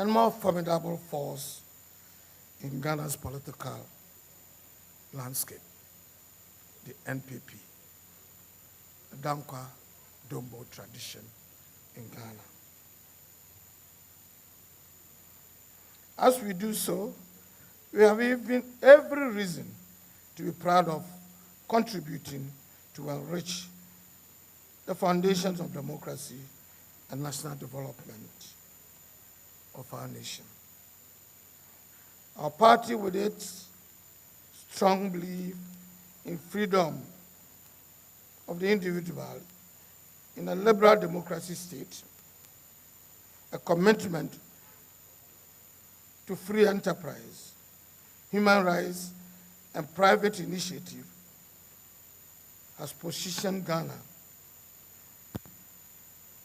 and more formidable force in Ghana's political landscape, the NPP, the Dankwa Dombo tradition in Ghana. As we do so, we have even every reason to be proud of contributing to enrich the foundations of democracy and national development of our nation. Our party, with its strong belief in freedom of the individual in a liberal democracy state, a commitment to free enterprise, human rights, and private initiative, has positioned Ghana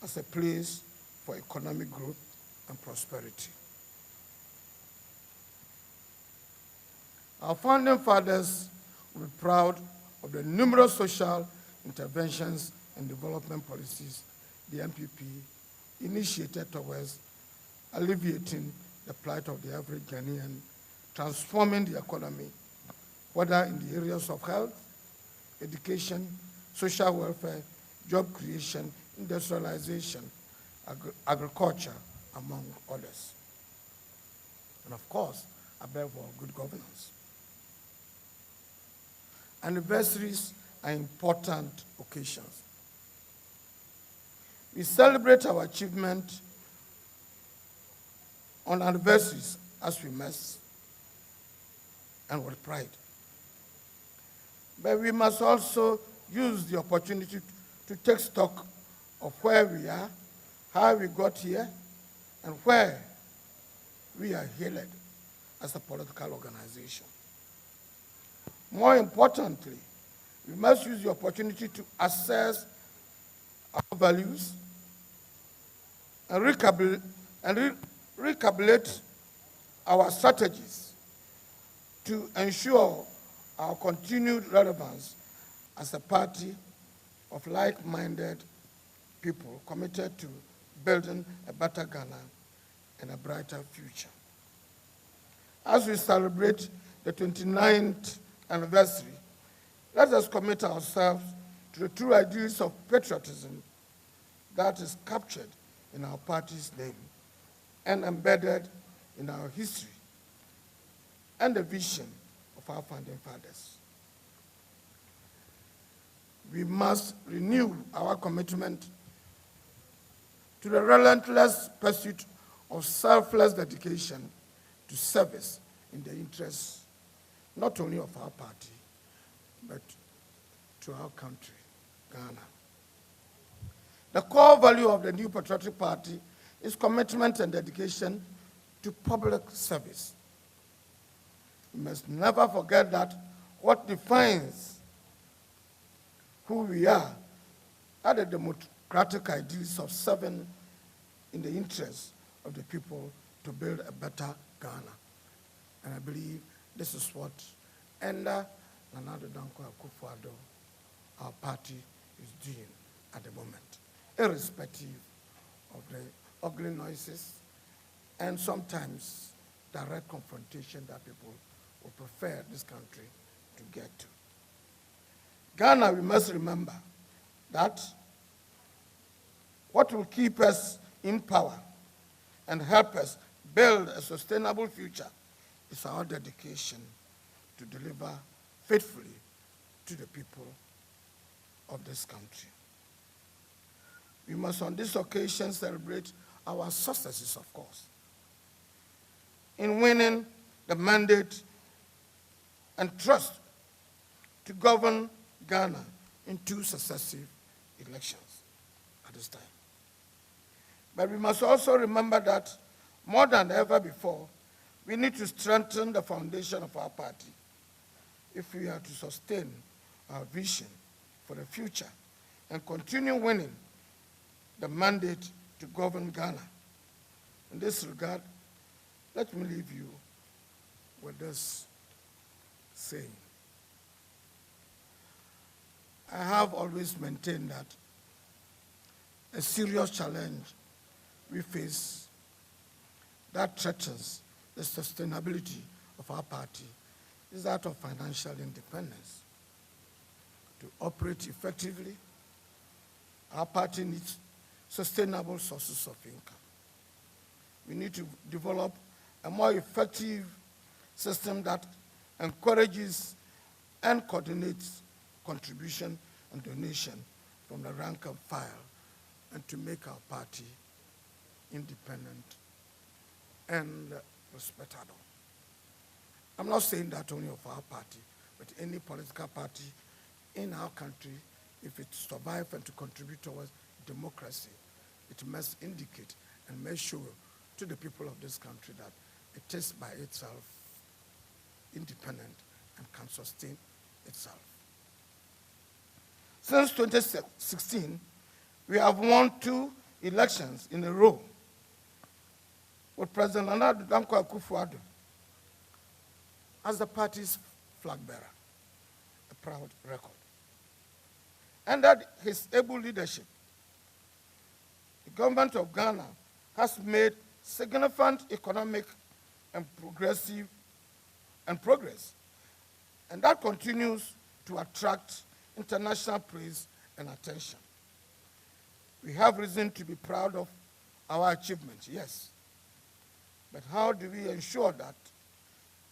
as a place for economic growth and prosperity. Our founding fathers will be proud of the numerous social interventions and development policies the NPP initiated towards alleviating the plight of the average Ghanaian, transforming the economy, whether in the areas of health, education, social welfare, job creation, industrialization, agriculture, among others. And of course, above all, good governance. Anniversaries are important occasions. We celebrate our achievement on anniversaries as we must, and with pride. But we must also use the opportunity to take stock of where we are, how we got here, and where we are headed as a political organization. More importantly, we must use the opportunity to assess our values and recalibrate our strategies to ensure our continued relevance as a party of like-minded people committed to building a better Ghana and a brighter future. As we celebrate the 29th anniversary, let us commit ourselves to the true ideals of patriotism that is captured in our party's name and embedded in our history and the vision of our founding fathers. We must renew our commitment to the relentless pursuit of selfless dedication to service in the interests not only of our party, but to our country, Ghana. The core value of the new patriotic party is commitment and dedication to public service. We must never forget that what defines who we are the democratic ideals of serving in the interests of the people to build a better Ghana. And I believe this is what Enda Nana Dankwa Akufo-Addo, our party, is doing at the moment, irrespective of the ugly noises and sometimes direct confrontation that people would prefer this country to get to. Ghana, we must remember that what will keep us in power and help us build a sustainable future is our dedication to deliver faithfully to the people of this country. We must on this occasion celebrate our successes, of course, in winning the mandate and trust to govern Ghana in 2 successive elections at this time. But we must also remember that more than ever before, we need to strengthen the foundation of our party if we are to sustain our vision for the future and continue winning the mandate to govern Ghana. In this regard, let me leave you with this saying. I have always maintained that a serious challenge we face that threatens the sustainability of our party is that of financial independence. To operate effectively, our party needs sustainable sources of income. We need to develop a more effective system that encourages and coordinates contribution and donation from the rank and file, and to make our party independent and respectable. I'm not saying that only of our party, but any political party in our country, if it survives and to contribute towards democracy, it must indicate and make sure to the people of this country that it is by itself independent and can sustain itself. Since 2016, we have won 2 elections in a row with President Nana Danko Akufo-Addo as the party's flag bearer, a proud record. Under his able leadership, the government of Ghana has made significant economic and progress, and that continues to attract international praise and attention. We have reason to be proud of our achievements, yes, but how do we ensure that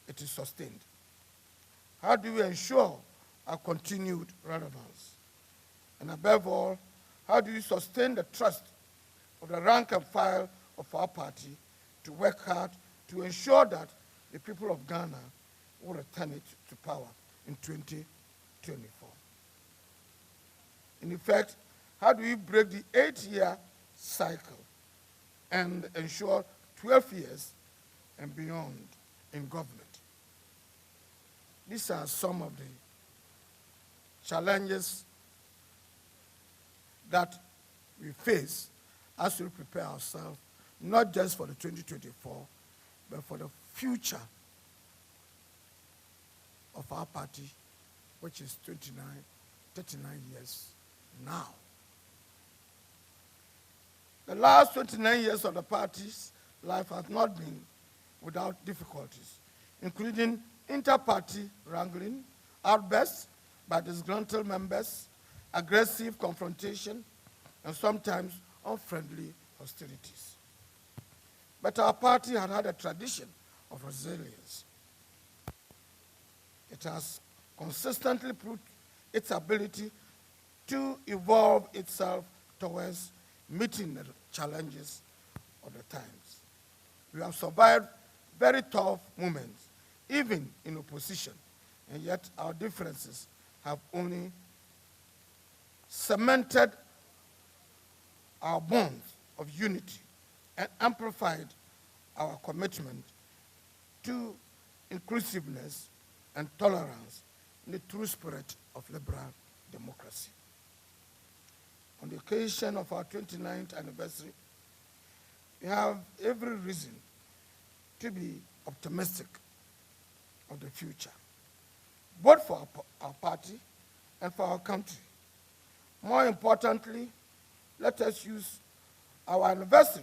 it is sustained? How do we ensure our continued relevance? And above all, how do we sustain the trust of the rank and file of our party to work hard to ensure that the people of Ghana will return it to power in 2024? In effect, how do we break the 8-year cycle and ensure 12 years and beyond in government? These are some of the challenges that we face as we prepare ourselves, not just for the 2024, but for the future of our party, which is 39 years now. The last 29 years of the party's life has not been without difficulties, including inter-party wrangling, outbursts by disgruntled members, aggressive confrontation, and sometimes unfriendly hostilities. But our party had a tradition of resilience. It has consistently proved its ability to evolve itself towards meeting the challenges of the times. We have survived very tough moments, even in opposition, and yet our differences have only cemented our bonds of unity and amplified our commitment to inclusiveness and tolerance in the true spirit of liberal democracy. On the occasion of our 29th anniversary, we have every reason to be optimistic of the future, both for our party and for our country. More importantly, let us use our anniversary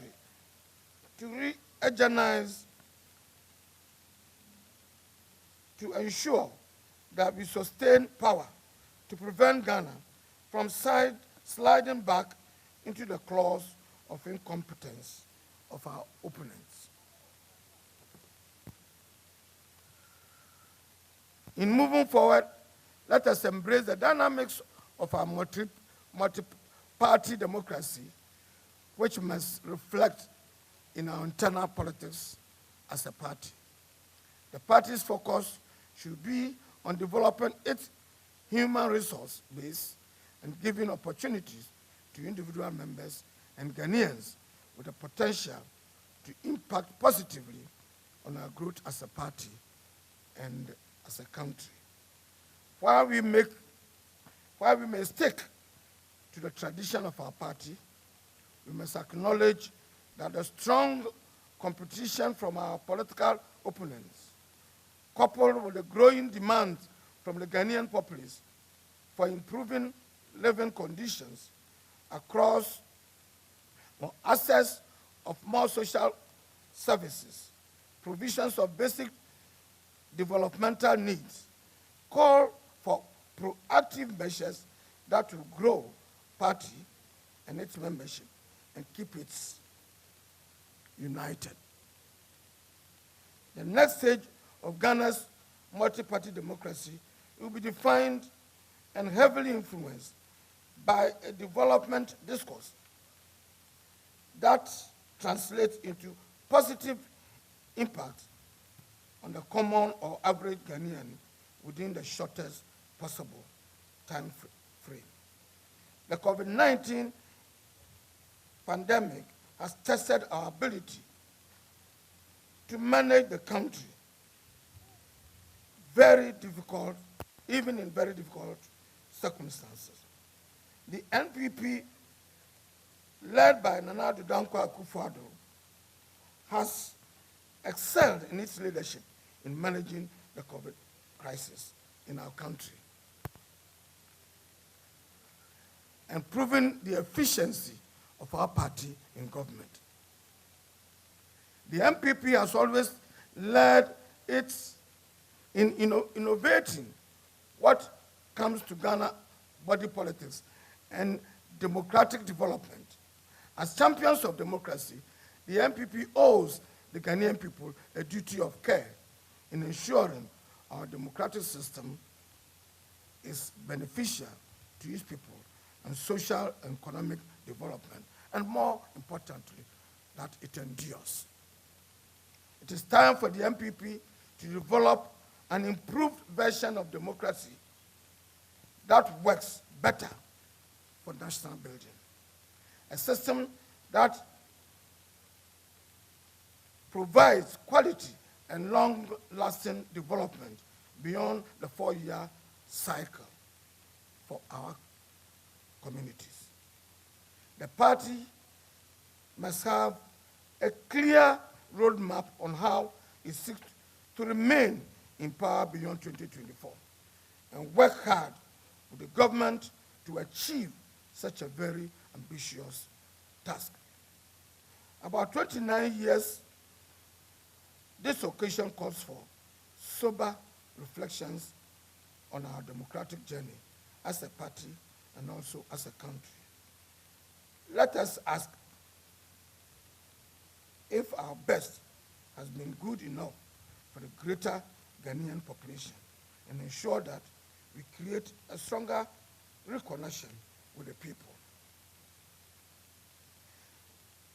to re-energize, to ensure that we sustain power to prevent Ghana from sliding back into the claws of incompetence of our opponents. In moving forward, let us embrace the dynamics of our multi-party democracy, which must reflect in our internal politics as a party. The party's focus should be on developing its human resource base and giving opportunities to individual members and Ghanaians with the potential to impact positively on our growth as a party and as a country. While we may stick to the tradition of our party, we must acknowledge that the strong competition from our political opponents, coupled with the growing demand from the Ghanaian populace for improving living conditions across access of more social services, provisions of basic developmental needs, call for proactive measures that will grow party and its membership and keep it united. The next stage of Ghana's multi-party democracy will be defined and heavily influenced by a development discourse that translates into positive impact on the common or average Ghanaian within the shortest possible time frame. The COVID-19 pandemic has tested our ability to manage the country even in very difficult circumstances. The NPP, led by Nana Addo Dankwa Akufo-Addo, has excelled in its leadership in managing the COVID crisis in our country and proving the efficiency of our party in government. The NPP has always led in innovating what comes to Ghana body politics and democratic development. As champions of democracy, the NPP owes the Ghanaian people a duty of care in ensuring our democratic system is beneficial to its people and social and economic development, and more importantly, that it endures. It is time for the NPP to develop an improved version of democracy that works better for national building. A system that provides quality and long-lasting development beyond the 4-year cycle for our communities. The party must have a clear roadmap on how it seeks to remain in power beyond 2024 and work hard with the government to achieve such a very ambitious task. About 29 years, this occasion calls for sober reflections on our democratic journey as a party and also as a country. Let us ask if our best has been good enough for the greater Ghanaian population and ensure that we create a stronger reconnection with the people.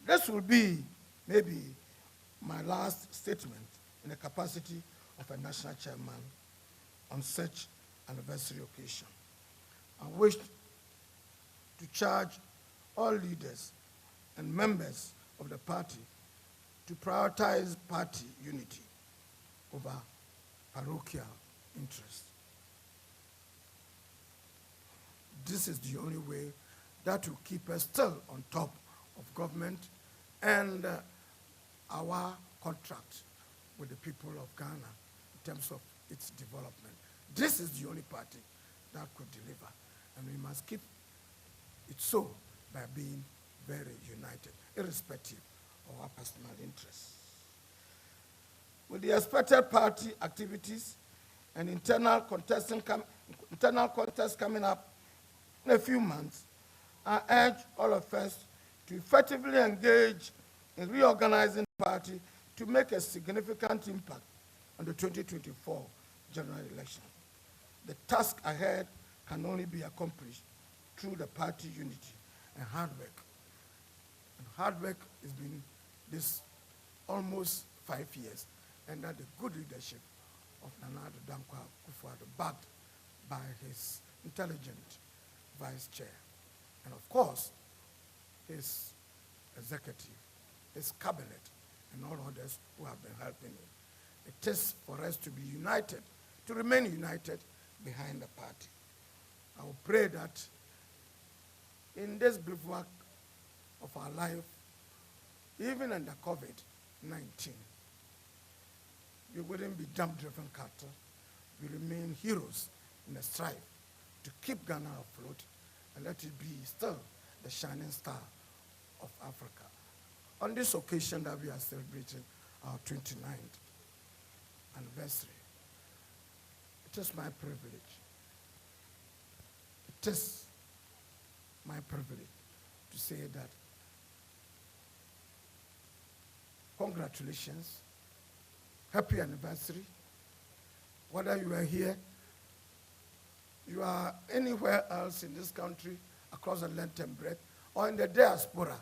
This will be maybe my last statement in the capacity of a national chairman on such anniversary occasion. I wish to charge all leaders and members of the party to prioritize party unity over parochial interests. This is the only way that will keep us still on top of government and our contract with the people of Ghana in terms of its development. This is the only party that could deliver, and we must keep it so by being very united, irrespective of our personal interests. With the expected party activities and internal contests coming up in a few months, I urge all of us to effectively engage in reorganizing the party to make a significant impact on the 2024 general election. The task ahead can only be accomplished through the party unity and hard work. And hard work has been this almost 5 years under the good leadership of Nana Addo Dankwa Akufo-Addo, backed by his intelligent vice chair. And of course, his executive, his cabinet, and all others who have been helping him. It is for us to be united, to remain united behind the party. I will pray that in this bivouac of our life, even under COVID-19, we wouldn't be dumb-driven cattle. We remain heroes in the strive to keep Ghana afloat and let it be still the shining star of Africa. On this occasion that we are celebrating our 29th anniversary, it is my privilege. It is my privilege to say that congratulations, happy anniversary. Whether you are here, you are anywhere else in this country, across the length and breadth, or in the diaspora,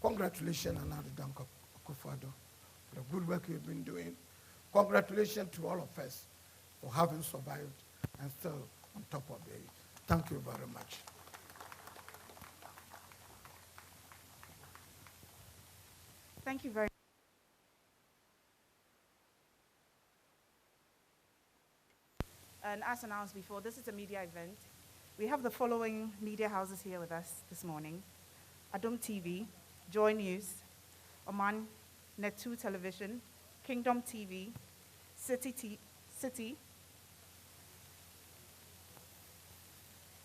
congratulations, Anadu Danko Akufo-Addo, for the good work you've been doing. Congratulations to all of us for having survived and still on top of the age. Thank you very much. Thank you very much. And as announced before, this is a media event. We have the following media houses here with us this morning: Adom TV, Joy News, Oman Net 2 Television, Kingdom TV, City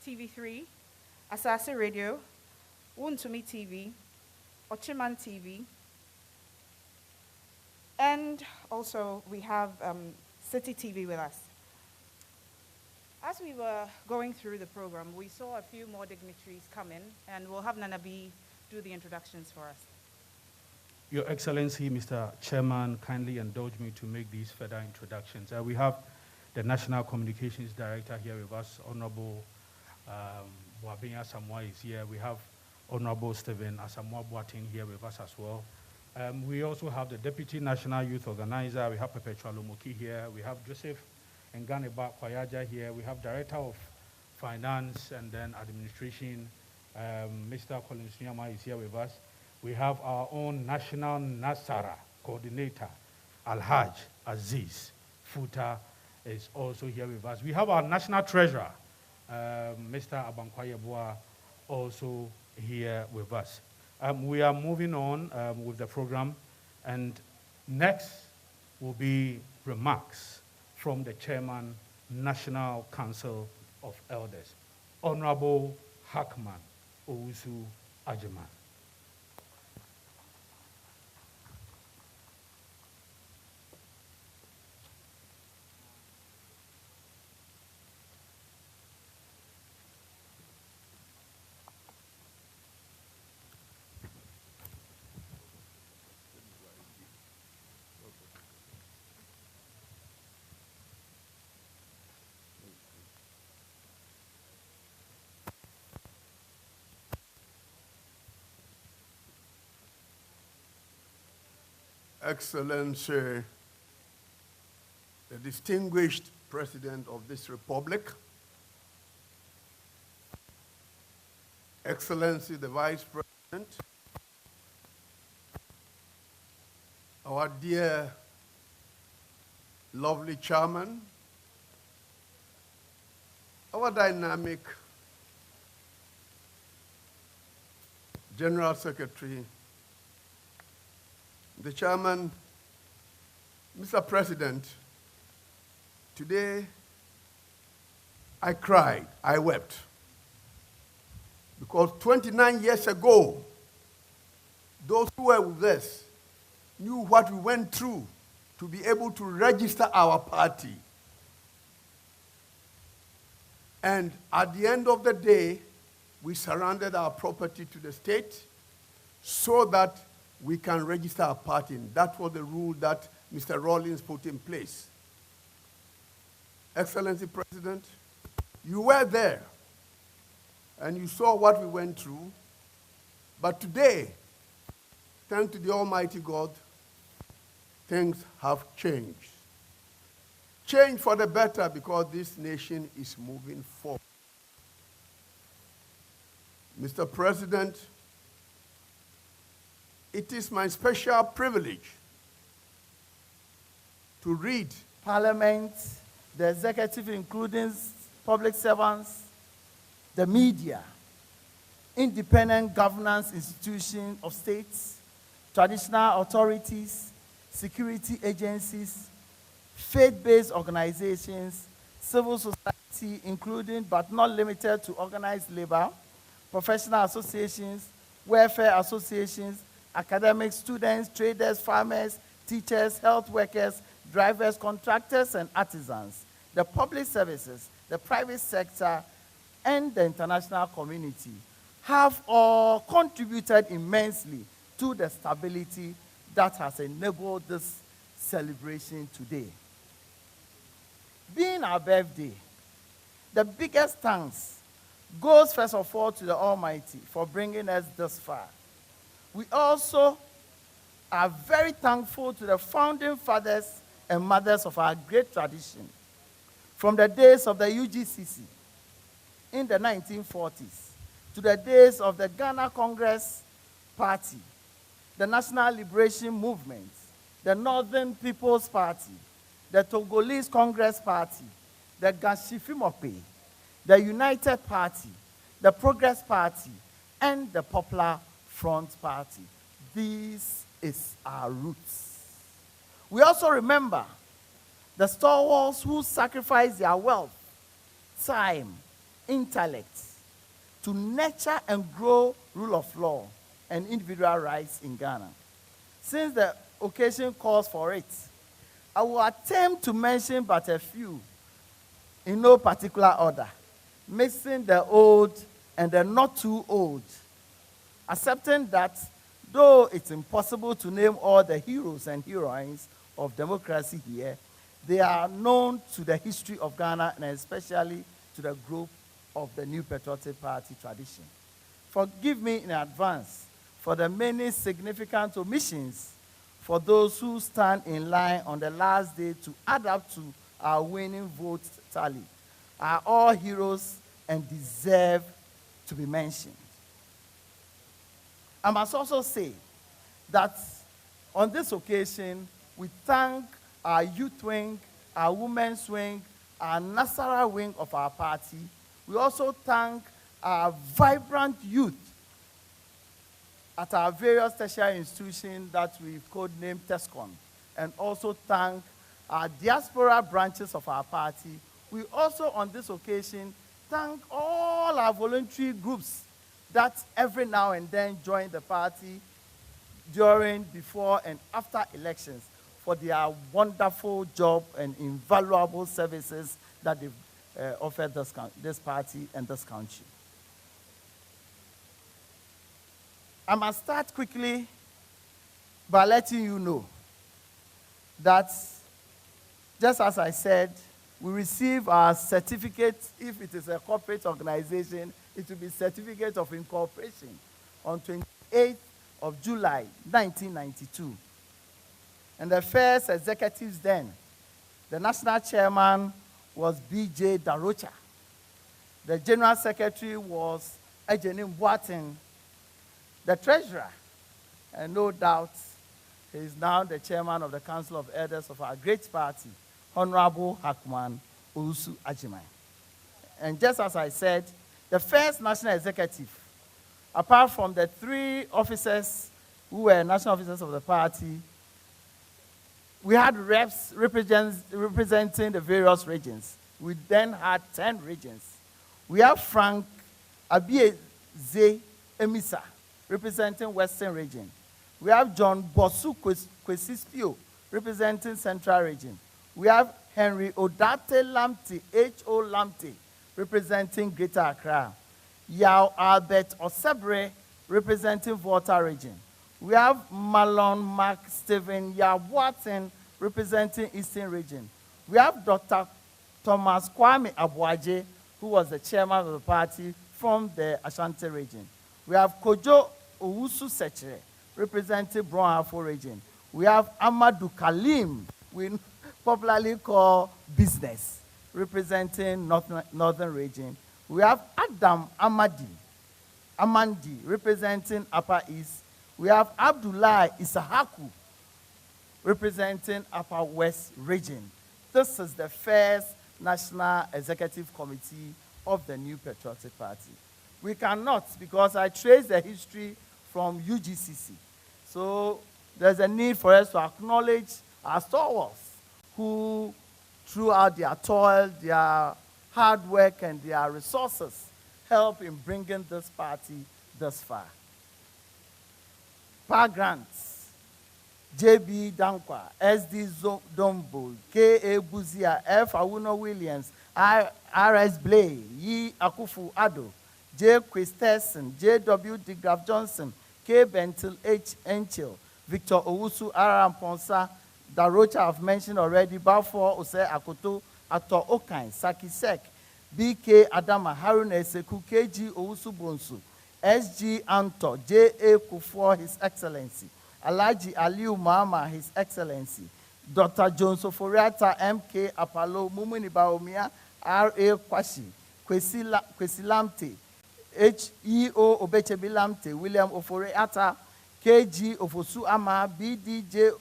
TV3, Asase Radio, Wuntumi TV, Ochiman TV, and also we have City TV with us. As we were going through the program, we saw a few more dignitaries come in, and we'll have Nana B do the introductions for us. Your Excellency, Mr. Chairman, kindly indulge me to make these further introductions. We have the National Communications Director here with us, Honorable Wabinya Samoa is here. We have Honorable Stephen Asamoah Boateng here with us as well. We also have the Deputy National Youth Organizer. We have Perpetual Lomoki here. We have Joseph Nganeba Kwayaja here. We have Director of Finance and then Administration, Mr. Collins Nyama is here with us. We have our own National Nasara Coordinator, Alhaj Aziz Futa is also here with us. We have our National Treasurer, Mr. Abankwayeboa, also here with us. We are moving on with the program, and next will be remarks from the Chairman, National Council of Elders, Honorable Hackman Owusu Ajiman. Excellency, the distinguished President of this Republic, Excellency, the Vice President, our dear, lovely Chairman, our dynamic General Secretary, the Chairman, Mr. President, today I cried, I wept, because 29 years ago, those who were with us knew what we went through to be able to register our party. And at the end of the day, we surrendered our property to the state so that we can register our party. And that was the rule that Mr. Rawlings put in place. Excellency President, you were there, and you saw what we went through. But today, thanks to the Almighty God, things have changed. Change for the better, because this nation is moving forward. Mr. President, it is my special privilege to read Parliament, the executive, including public servants, the media, independent governance institutions of states, traditional authorities, security agencies, faith-based organizations, civil society, including but not limited to organized labor, professional associations, welfare associations, academics, students, traders, farmers, teachers, health workers, drivers, contractors, and artisans, the public services, the private sector, and the international community have all contributed immensely to the stability that has enabled this celebration today. Being our birthday, the biggest thanks goes first of all to the Almighty for bringing us this far. We also are very thankful to the founding fathers and mothers of our great tradition. From the days of the UGCC in the 1940s to the days of the Ghana Congress Party, the National Liberation Movement, the Northern People's Party, the Togolese Congress Party, the Ganshifimope, the United Party, the Progress Party, and the Popular Front Party. This is our roots. We also remember the stalwarts who sacrificed their wealth, time, intellect to nurture and grow rule of law and individual rights in Ghana. Since the occasion calls for it, I will attempt to mention but a few in no particular order, mixing the old and the not too old, accepting that though it's impossible to name all the heroes and heroines of democracy here, they are known to the history of Ghana and especially to the group of the New Patriotic Party tradition. Forgive me in advance for the many significant omissions for those who stand in line on the last day to add up to our winning vote tally, are all heroes and deserve to be mentioned. I must also say that on this occasion, we thank our youth wing, our women's wing, our Nasara wing of our party. We also thank our vibrant youth at our various tertiary institutions that we've codenamed TESCON, and also thank our diaspora branches of our party. We also, on this occasion, thank all our voluntary groups that every now and then join the party during, before, and after elections for their wonderful job and invaluable services that they've offered this party and this country. I must start quickly by letting you know that, just as I said, we receive our certificate. If it is a corporate organization, it will be certificate of incorporation on 28th of July, 1992. And the first executives then, the national chairman was B.J. Darocha. The general secretary was Ejenim Boateng. The treasurer, and no doubt, he is now the chairman of the Council of Elders of our great party, Honorable Hakman Owusu Agyeman. And just as I said, the first national executive, apart from the three officers who were national officers of the party, we had reps representing the various regions. We then had 10 regions. We have Frank Abieze Emisa, representing Western region. We have John Bosu Kwesispio, representing Central region. We have Henry Odate Lamte, H.O. Lamte, representing Greater Accra. Yao Albert Osebre, representing Volta region. We have Malon Mark Stephen Yabuaten, representing Eastern region. We have Dr. Thomas Kwame Abuaje, who was the chairman of the party from the Ashanti region. We have Kojo Owusu Sechere, representing Bronafo region. We have Amadou Kalim, we popularly call Business, representing Northern region. We have Adam Amandi, representing Upper East. We have Abdullah Isahaku, representing Upper West region. This is the first National Executive Committee of the New Patriotic Party. We cannot, because I trace the history from UGCC. So there's a need for us to acknowledge our stalwarts who, throughout their toil, their hard work, and their resources, help in bringing this party this far. Pa Grants, J.B. Dankwa, S.D. Dombo, K.A. Buzia, F. Awuno Williams, R.S. Blay, Yi Akufu Ado, J. Christensen, J.W. DeGraff Johnson, K. Bentil H. Enchil, Victor Owusu, R. Ponsa, Darocha I've mentioned already, Balfour Ose Akoto, Ato Okan, Saki Sek, B.K. Adama, Harun Eseku, K.G. Owusu Bonsu, S.G. Anto, J.A. Kufuor, His Excellency, Alaji Aliu Mahama, His Excellency, Dr. John Soforiata, M.K. Apalo, Mumuni Baomia, R.A. Kwashi, Kwesi Lamte, H.E.O. Obechebi Lamte, William Oforiata, K.G. Ofosu Ama, B.D.J.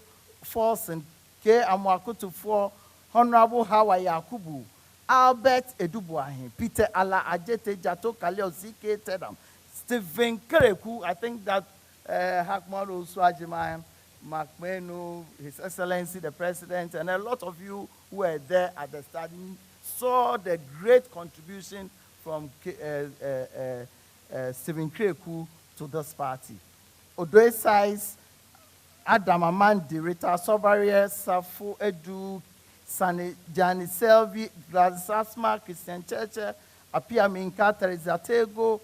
Forson, K. Amwakutu 4, Honorable Hawa Yakubu, Albert Edubuahin, Peter Ala Ajete Jato Kaleo C.K. Tedam, Stephen Kereku, I think that Hakmaro Swajima, Macmenu, His Excellency the President, and a lot of you who were there at the study saw the great contribution from Stephen Kereku to this party. Odoe Size, Adam Amandi, Rita Sobaria, Safu Edu, Sani Jani Selvi, Gladys Asma, Christian Cheche, Apia Minka, Teresa Tego,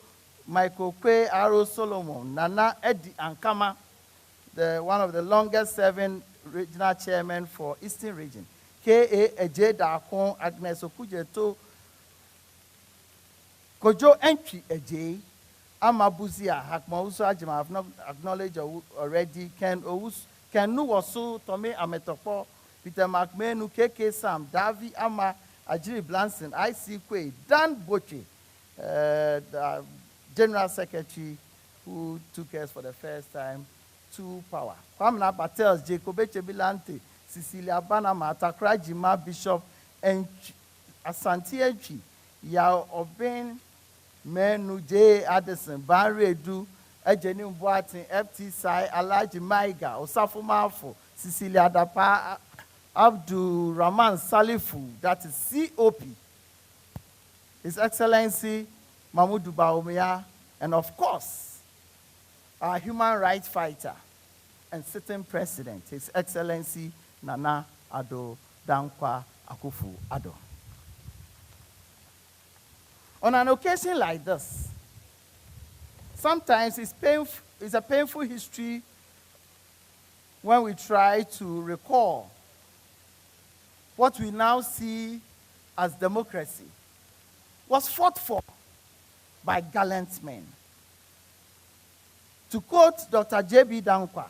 Michael Kwe, Aro Solomon, Nana Eddie Ankama, one of the longest serving regional chairmen for Eastern Region, K.A. Eje Dakon, Agnes Okujeto, Kojo Entry Eje, Amabuzia, Hakma Usu Ajima, I've not acknowledged already, Ken Nuwasu, Tommy Ametopo, Peter McMenu, KK Sam, Davi Ama, Ajiri Blanson, I.C. Kwe, Dan Boche, the General Secretary who took us for the first time to power. Kwamna Patels, Jacob Echebilante, Cecilia Banama, Takra Jima, Bishop, and Asante Echi, Yao Oben, Menu J. Addison, Barry Edu, Ejeni Mbuatin, FT Sai, Alaji Maiga, Osafu Mafo, Cecilia Dapa, Abdul Rahman Salifu, that is COP, His Excellency Mahmoud Baumia, and of course, our human rights fighter and sitting president, His Excellency Nana Addo Dankwa Akufo-Addo. On an occasion like this, sometimes it's a painful history when we try to recall what we now see as democracy was fought for by gallant men. To quote Dr. J.B. Dankwa,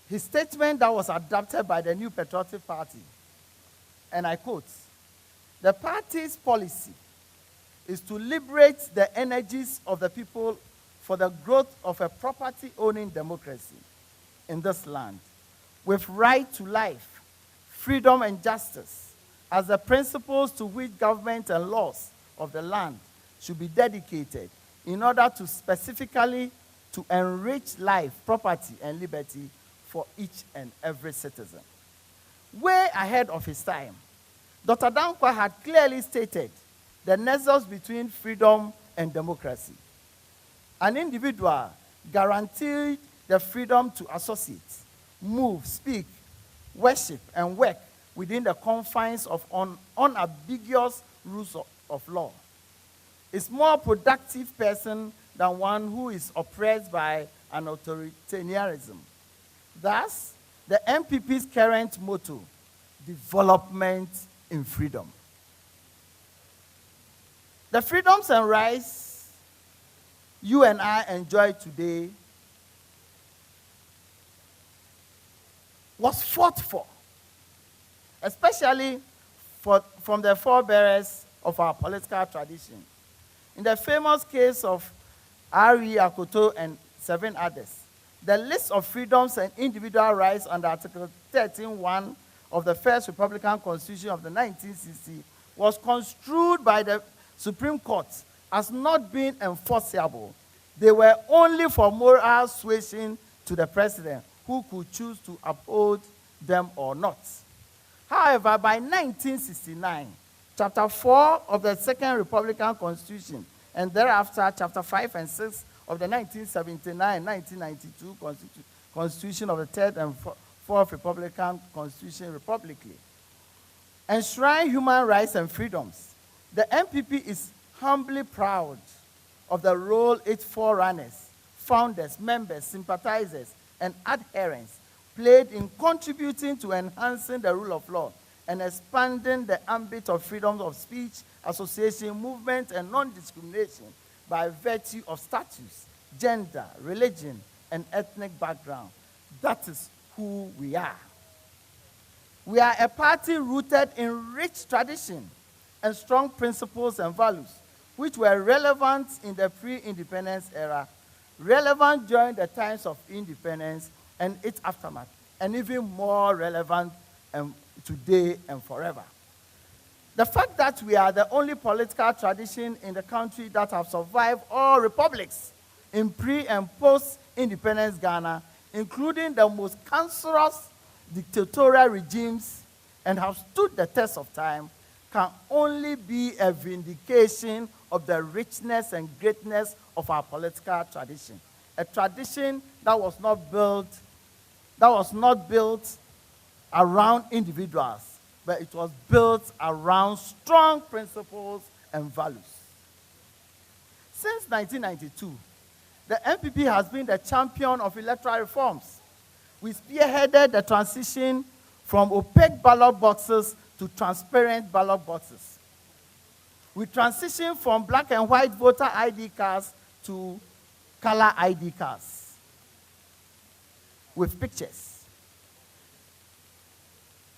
his statement that was adopted by the New Patriotic Party, and I quote, "The party's policy is to liberate the energies of the people for the growth of a property-owning democracy in this land, with right to life, freedom, and justice as the principles to which government and laws of the land should be dedicated in order to specifically to enrich life, property, and liberty for each and every citizen." Way ahead of his time, Dr. Dankwa had clearly stated the nexus between freedom and democracy. An individual guaranteed the freedom to associate, move, speak, worship, and work within the confines of unambiguous rules of law. Is more productive person than one who is oppressed by an authoritarianism. Thus, the NPP's current motto, development in freedom. The freedoms and rights you and I enjoy today was fought for, especially from the forebearers of our political tradition. In the famous case of R.E. Akoto and 7 others, the list of freedoms and individual rights under Article 13(1) of the First Republican Constitution of the 1960 was construed by the Supreme Court as not being enforceable. They were only for moral suasion to the president, who could choose to uphold them or not. However, by 1969, Chapter 4 of the Second Republican Constitution and thereafter Chapter 5 and 6 of the 1979-1992 Constitution of the Third and Fourth Republican Constitution republicly. Enshrine human rights and freedoms. The NPP is humbly proud of the role its forerunners, founders, members, sympathizers, and adherents played in contributing to enhancing the rule of law and expanding the ambit of freedom of speech, association, movement, and non-discrimination by virtue of status, gender, religion, and ethnic background. That is who we are. We are a party rooted in rich tradition and strong principles and values, which were relevant in the pre-independence era, relevant during the times of independence and its aftermath, and even more relevant today and forever. The fact that we are the only political tradition in the country that have survived all republics in pre- and post-independence Ghana, including the most cancerous dictatorial regimes, and have stood the test of time, can only be a vindication of the richness and greatness of our political tradition. A tradition that was not built around individuals, but it was built around strong principles and values. Since 1992, the NPP has been the champion of electoral reforms. We spearheaded the transition from opaque ballot boxes to transparent ballot boxes. We transitioned from black and white voter ID cards to color ID cards with pictures.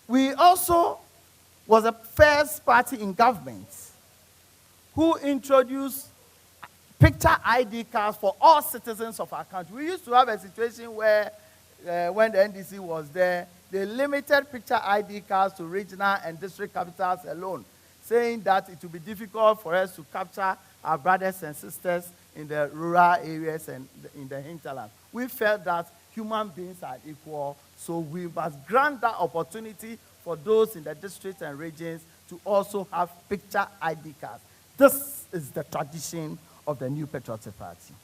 We also was the first party in government who introduced picture ID cards for all citizens of our country. We used to have a situation where when the NDC was there, they limited picture ID cards to regional and district capitals alone, saying that it would be difficult for us to capture our brothers and sisters in the rural areas and in the hinterland. We felt that human beings are equal, so we must grant that opportunity for those in the districts and regions to also have picture ID cards. This is the tradition of the New Patriotic Party.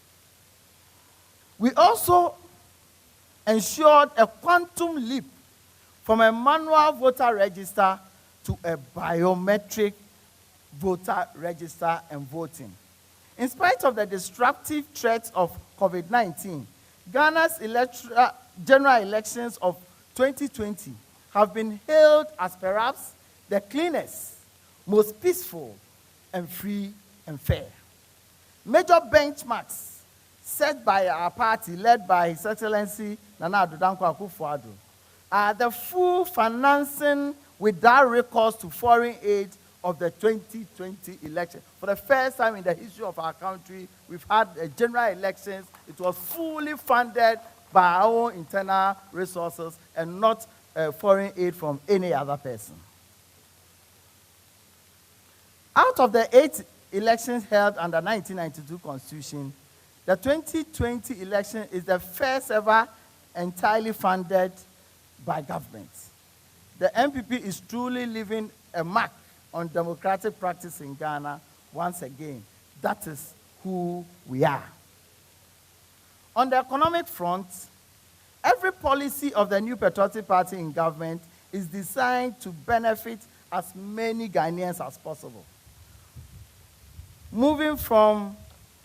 We also ensured a quantum leap from a manual voter register to a biometric voter register and voting. In spite of the disruptive threats of COVID-19, Ghana's general elections of 2020 have been hailed as perhaps the cleanest, most peaceful, and free and fair. Major benchmarks set by our party, led by His Excellency Nana Addo Dankwa Akufo-Addo, are the full financing without recourse to foreign aid of the 2020 election. For the first time in the history of our country, we've had general elections. It was fully funded by our own internal resources and not foreign aid from any other person. Out of the 8 elections held under 1992 Constitution, the 2020 election is the first ever entirely funded by government. The NPP is truly leaving a mark on democratic practice in Ghana once again. That is who we are. On the economic front, every policy of the New Patriotic Party in government is designed to benefit as many Ghanaians as possible. Moving from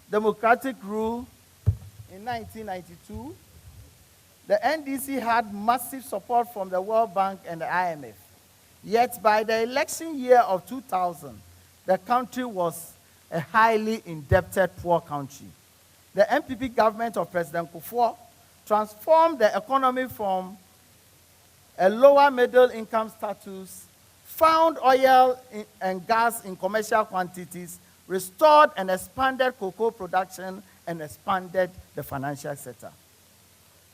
democratic rule in 1992, the NDC had massive support from the World Bank and the IMF. Yet by the election year of 2000, the country was a highly indebted, poor country. The NPP government of President Kufuor transformed the economy from a lower middle income status, found oil and gas in commercial quantities, restored and expanded cocoa production, and expanded the financial sector.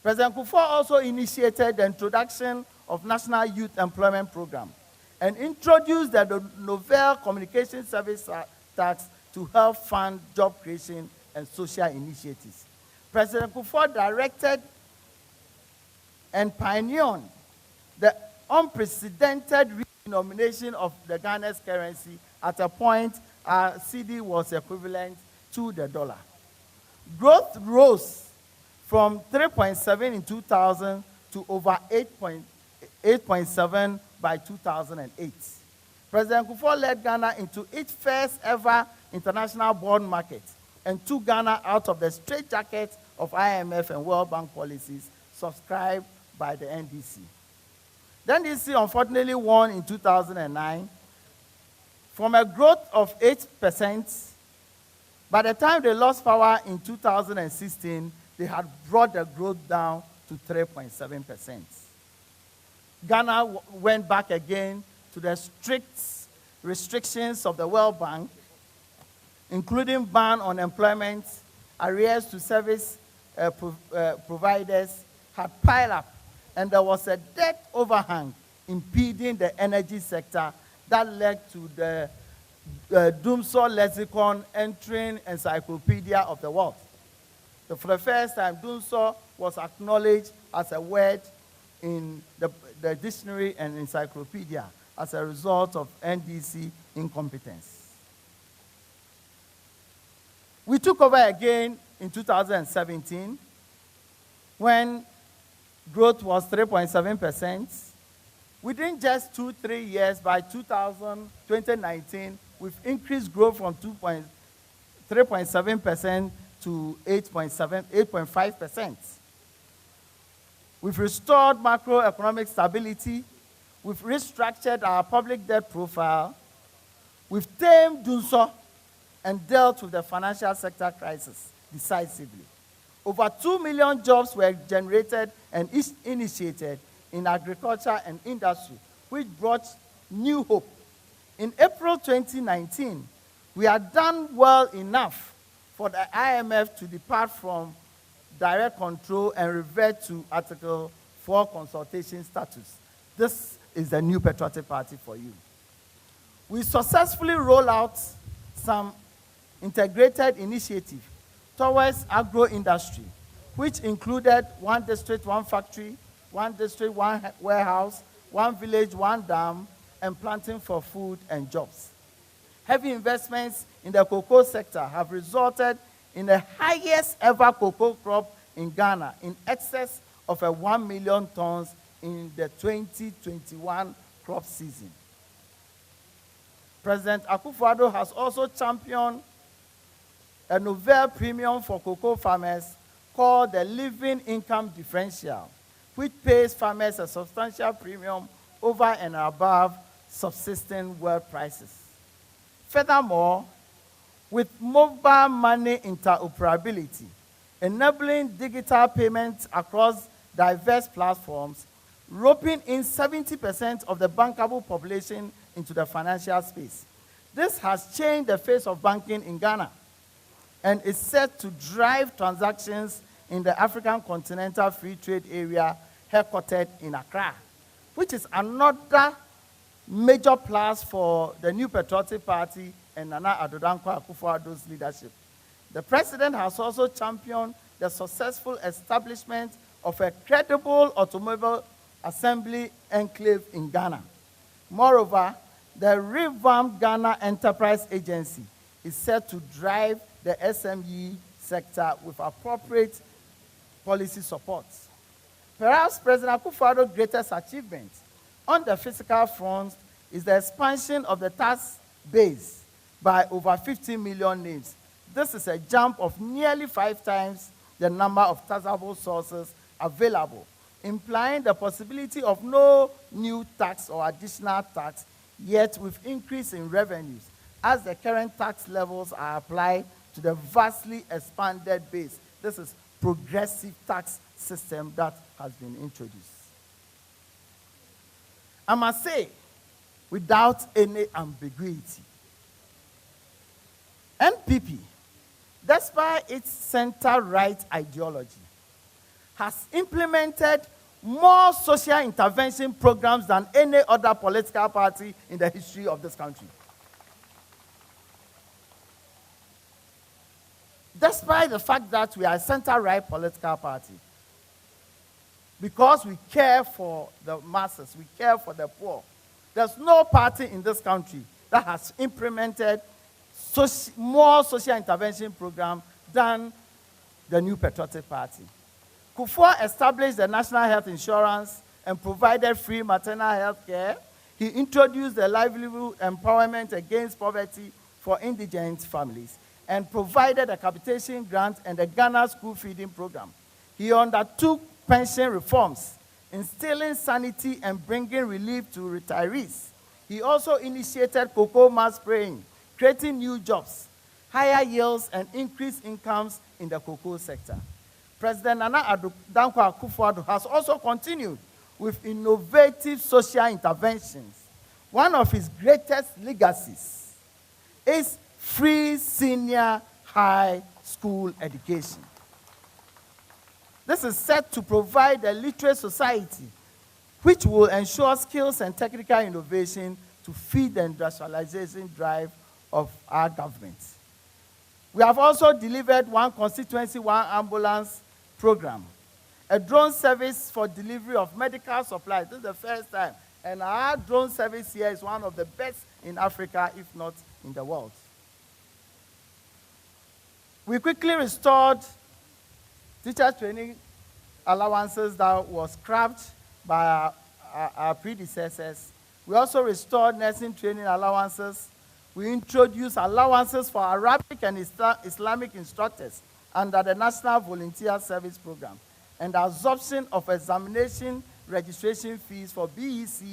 President Kufuor also initiated the introduction of National Youth Employment Program and introduced the novel communication service tax to help fund job creation and social initiatives. President Kufuor directed and pioneered the unprecedented redenomination of the Ghana's currency at a point our CD was equivalent to the dollar. Growth rose from 3.7 in 2000 to over 8.7 by 2008. President Kufuor led Ghana into its first ever international bond market and took Ghana out of the straitjacket of IMF and World Bank policies subscribed by the NDC. The NDC unfortunately won in 2009 from a growth of 8%. By the time they lost power in 2016, they had brought the growth down to 3.7%. Ghana went back again to the strict restrictions of the World Bank, including ban on employment, arrears to service providers had piled up, and there was a debt overhang impeding the energy sector that led to the Doomsday lexicon entering Encyclopedia of the World. So for the first time, Doomsday was acknowledged as a word in the dictionary and encyclopedia as a result of NDC incompetence. We took over again in 2017 when growth was 3.7%. Within just 2-3 years, by 2019, we've increased growth from 3.7% to 8.5%. We've restored macroeconomic stability. We've restructured our public debt profile. We've tamed Doomsday and dealt with the financial sector crisis decisively. Over 2 million jobs were generated and initiated in agriculture and industry, which brought new hope. In April 2019, we had done well enough for the IMF to depart from direct control and revert to Article 4 consultation status. This is the new patriotic party for you. We successfully rolled out some integrated initiative towards agro-industry, which included 1 district, 1 factory, 1 district, 1 warehouse, 1 village, 1 dam, and planting for food and jobs. Heavy investments in the cocoa sector have resulted in the highest ever cocoa crop in Ghana, in excess of 1 million tons in the 2021 crop season. President Akufo-Addo has also championed a novel premium for cocoa farmers called the Living Income Differential, which pays farmers a substantial premium over and above subsisting world prices. Furthermore, with mobile money interoperability, enabling digital payments across diverse platforms, roping in 70% of the bankable population into the financial space. This has changed the face of banking in Ghana and is set to drive transactions in the African Continental Free Trade Area headquartered in Accra, which is another major plus for the new Patriotic Party and Nana Addo Dankwa Akufo-Addo's leadership. The president has also championed the successful establishment of a credible automobile assembly enclave in Ghana. Moreover, the revamped Ghana Enterprise Agency is set to drive the SME sector with appropriate policy support. Perhaps President Akufo-Addo's greatest achievement on the fiscal front is the expansion of the tax base by over 50 million names. This is a jump of nearly 5 times the number of taxable sources available, implying the possibility of no new tax or additional tax, yet with increase in revenues, as the current tax levels are applied to the vastly expanded base. This is progressive tax system that has been introduced. I must say, without any ambiguity, NPP, despite its center-right ideology, has implemented more social intervention programs than any other political party in the history of this country. Despite the fact that we are a center-right political party, because we care for the masses, we care for the poor, there's no party in this country that has implemented more social intervention program than the New Patriotic Party. Kufuor established the National Health Insurance and provided free maternal health care. He introduced the Livelihood Empowerment Against Poverty for indigent families and provided a capitation grant and the Ghana School Feeding Program. He undertook pension reforms, instilling sanity and bringing relief to retirees. He also initiated cocoa mass spraying, creating new jobs, higher yields, and increased incomes in the cocoa sector. President Nana Addo Dankwa Akufo-Addo has also continued with innovative social interventions. One of his greatest legacies is free senior high school education. This is set to provide a literate society which will ensure skills and technical innovation to feed the industrialization drive of our government. We have also delivered one constituency, one ambulance program, a drone service for delivery of medical supplies. This is the first time. And our drone service here is one of the best in Africa, if not in the world. We quickly restored teacher training allowances that was scrapped by our predecessors. We also restored nursing training allowances. We introduced allowances for Arabic and Islamic instructors under the National Volunteer Service Program, and the absorption of examination registration fees for BEC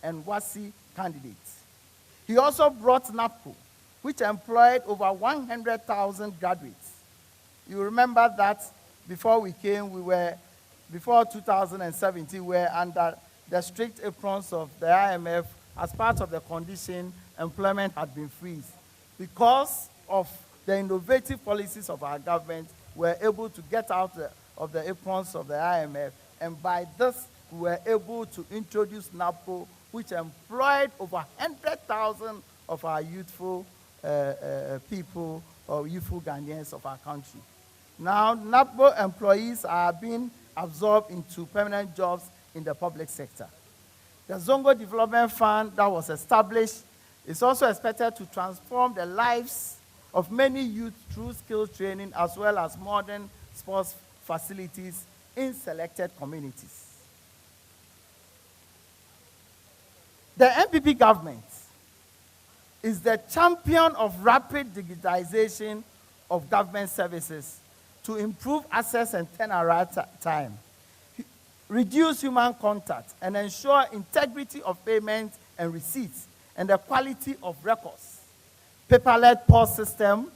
and WASI candidates. He also brought NAPCO, which employed over 100,000 graduates. You remember that before we came, before 2017, we were under the strict aprons of the IMF. As part of the condition, employment had been freezed. Because of the innovative policies of our government, we were able to get out of the aprons of the IMF, and by this, we were able to introduce NAPCO, which employed over 100,000 of our youthful people, or youthful Ghanaians of our country. Now, NAPCO employees are being absorbed into permanent jobs in the public sector. The Zongo Development Fund that was established is also expected to transform the lives of many youth through skill training as well as modern sports facilities in selected communities. The NPP government is the champion of rapid digitization of government services to improve access and turnaround time, reduce human contact, and ensure integrity of payments and receipts and the quality of records. Paper-led POS system,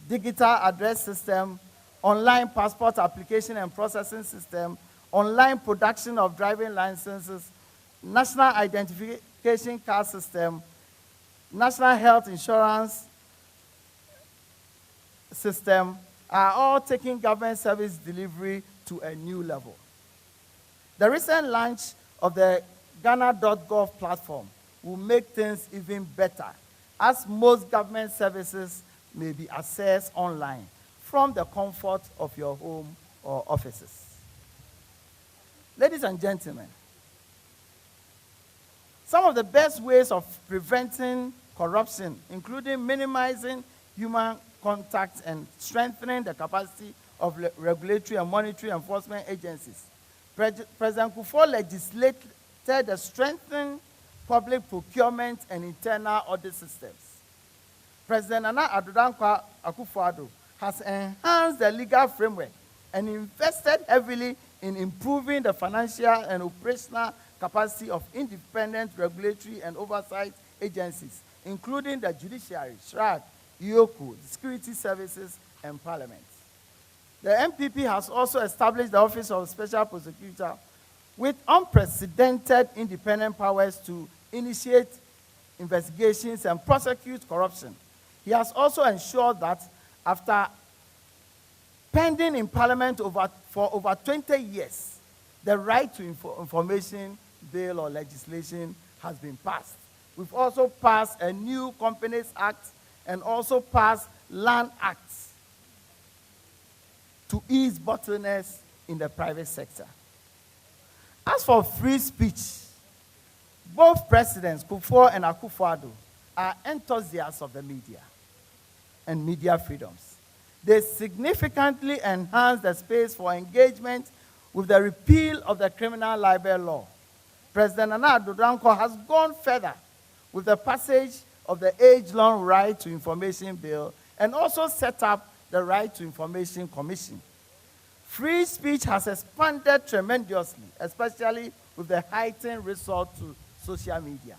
digital address system, online passport application and processing system, online production of driving licenses, national identification card system, national health insurance system are all taking government service delivery to a new level. The recent launch of the Ghana.gov platform will make things even better, as most government services may be accessed online from the comfort of your home or offices. Ladies and gentlemen, some of the best ways of preventing corruption, including minimizing human contact and strengthening the capacity of regulatory and monetary enforcement agencies. President Kufuor legislated the strengthened public procurement and internal audit systems. President Nana Addo Dankwa Akufo-Addo has enhanced the legal framework and invested heavily in improving the financial and operational capacity of independent regulatory and oversight agencies, including the judiciary, SRAG, IOCO, the security services, and parliament. The NPP has also established the Office of Special Prosecutor with unprecedented independent powers to initiate investigations and prosecute corruption. He has also ensured that after pending in Parliament for over 20 years, the right to information bill or legislation has been passed. We've also passed a new Companies Act and also passed Land Acts to ease bottlenecks in the private sector. As for free speech, both presidents, Kufuor and Akufo-Addo, are enthusiasts of the media. and media freedoms. They significantly enhance the space for engagement with the repeal of the criminal libel law. President Nana Addo Dankwa has gone further with the passage of the age-long Right to Information Bill and also set up the Right to Information Commission. Free speech has expanded tremendously, especially with the heightened resort to social media.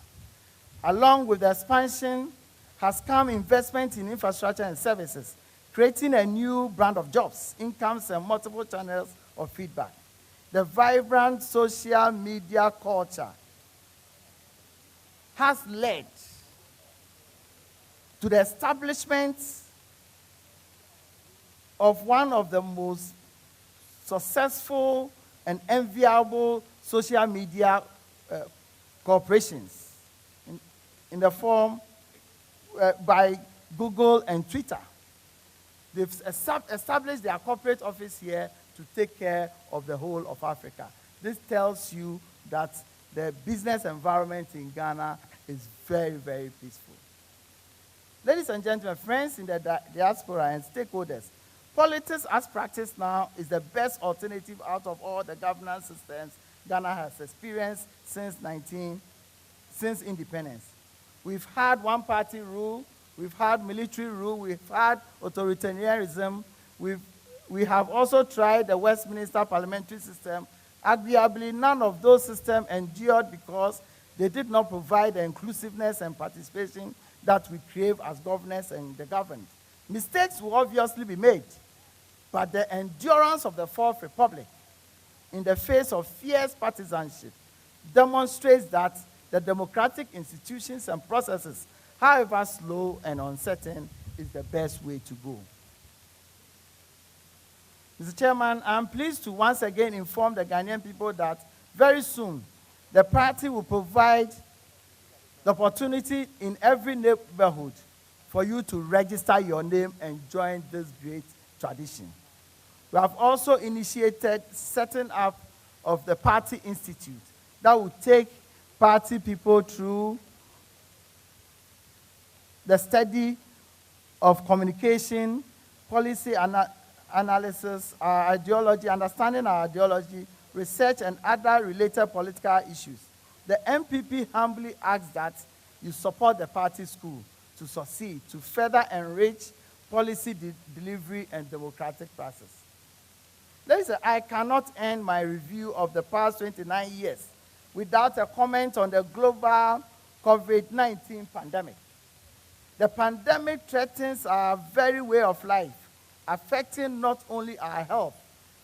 Along with the expansion has come investment in infrastructure and services, creating a new brand of jobs, incomes, and multiple channels of feedback. The vibrant social media culture has led to the establishment of one of the most successful and enviable social media corporations in the form by Google and Twitter. They've established their corporate office here to take care of the whole of Africa. This tells you that the business environment in Ghana is very, very peaceful. Ladies and gentlemen, friends in the diaspora and stakeholders, politics as practiced now is the best alternative out of all the governance systems Ghana has experienced since independence. We've had one-party rule, we've had military rule, we've had authoritarianism, we have also tried the Westminster parliamentary system. Arguably, none of those systems endured because they did not provide the inclusiveness and participation that we crave as governors and the governed. Mistakes will obviously be made, but the endurance of the Fourth Republic in the face of fierce partisanship demonstrates that the democratic institutions and processes, however slow and uncertain, is the best way to go. Mr. Chairman, I'm pleased to once again inform the Ghanaian people that very soon the party will provide the opportunity in every neighborhood for you to register your name and join this great tradition. We have also initiated setting up of the Party Institute that will take party people through the study of communication, policy analysis, our ideology, understanding our ideology, research, and other related political issues. The NPP humbly asks that you support the party school to succeed, to further enrich policy delivery and democratic process. Ladies and I cannot end my review of the past 29 years without a comment on the global COVID-19 pandemic. The pandemic threatens our very way of life, affecting not only our health,